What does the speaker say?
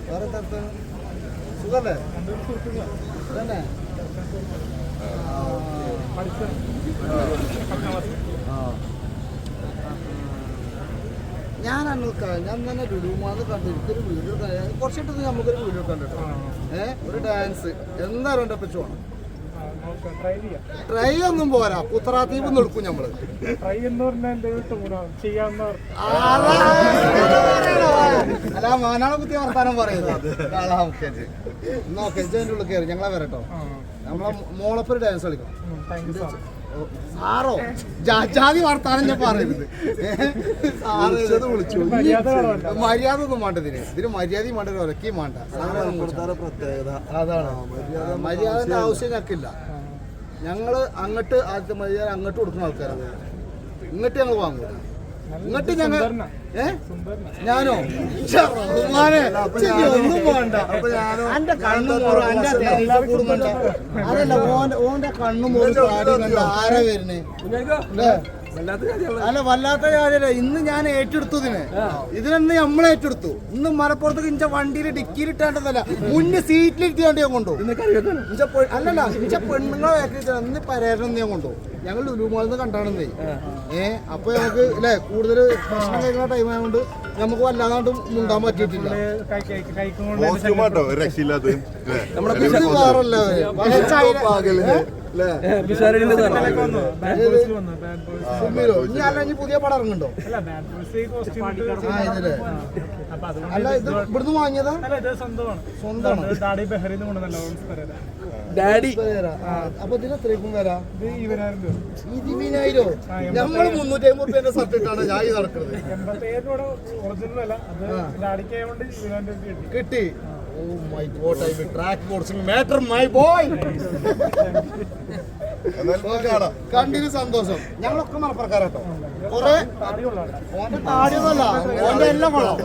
വേറെ തരത്തിന് സുഖല്ലേ തന്നെ ഞാൻ തന്നെ ലുലുമാന്ന് കണ്ടിരിക്കൊരു വീഡിയോ കുറച്ചിട്ട് നമുക്കൊരു വീഡിയോ കണ്ടിട്ടോ ഒരു ഡാൻസ് എന്തായാലും എൻ്റെ പറ്റി വേണം ട്രൈ ഒന്നും പോരാ പുത്രാത്തീപ് നിൽക്കും നമ്മള് അല്ല മാനാളെ കുത്തി വർത്താനം പറയുന്നത് നോക്കെ അതിൻ്റെ ഉള്ളിൽ കയറി ഞങ്ങളെ വരട്ടോ നമ്മളെ മോളപ്പൊരു ഡാൻസ് കളിക്കണം സാറോ ജാതി വർത്താനം ഞാൻ പറയരുത് സാറ് വിളിച്ചു മര്യാദ ഒന്നും വേണ്ട ഇതിന് മര്യാദയും വേണ്ട ഒരക്കയും വേണ്ട പ്രത്യേകത അതാണ് മര്യാദന്റെ ആവശ്യം ഞങ്ങൾക്കില്ല ഞങ്ങള് അങ്ങോട്ട് ആദ്യത്തെ മര്യാദ അങ്ങോട്ട് കൊടുക്കുന്ന ആൾക്കാരാണ് ഇങ്ങോട്ട് ഞങ്ങൾ വാങ്ങൂല ഇങ്ങോട്ട് ഞങ്ങൾ ഞാനോ ഒന്നും വേണ്ട എന്റെ കണ്ണു മോറും എന്റെ കൂടുന്നുണ്ടോ അതല്ല ഓന്റെ കണ്ണു മോറും ആരാ വരുന്നേ അല്ല വല്ലാത്ത കാര്യല്ല ഇന്ന് ഞാൻ ഏറ്റെടുത്തതിന് ഇതിനന്ന് നമ്മൾ ഏറ്റെടുത്തു ഇന്ന് മലപ്പുറത്ത് ഇഞ്ച വണ്ടിയിൽ ഡിക്കിയിലിട്ടാണ്ടതല്ല മുന്നിൽ സീറ്റിലിരുത്തിയാണ്ട് ഞാൻ കൊണ്ടു അല്ലല്ല ഇഞ്ച പെണ്ണുങ്ങളെ ഇന്ന് പരേരണം ഞാൻ കൊണ്ടു ഞങ്ങൾ ലുലുമാളിന്ന് കണ്ടാണെന്നേ അപ്പൊ നമുക്ക് അല്ലെ കൂടുതൽ ഭക്ഷണം കഴിക്കുന്ന ടൈം ആയതുകൊണ്ട് നമുക്ക് വല്ലാതാണ്ട് മുണ്ടാൻ പറ്റിയിട്ടില്ല പുതിയ പടം ഇറങ്ങുന്നുണ്ടോ അല്ല ഇത് ഇവിടുന്ന് വാങ്ങിയതാ സ്വന്തമാണ് ഡാഡി അപ്പൊ ഇതിന് എത്രയ്ക്കും വരാം 20,000 നമ്മള് 350 രൂപ ഷർട്ട് ഇട്ടാണ് ഞാൻ ഈ നടക്കുന്നത് കിട്ടി Oh my God, I will track boards matter, my boy. കണ്ടിന് സന്തോഷം ഞങ്ങളൊക്കെ മലപ്പുറക്കാരാട്ടോ കുറെ ഓന്റെ താടിയൊന്നുമല്ല ഓന്റെ എല്ലാം വേണം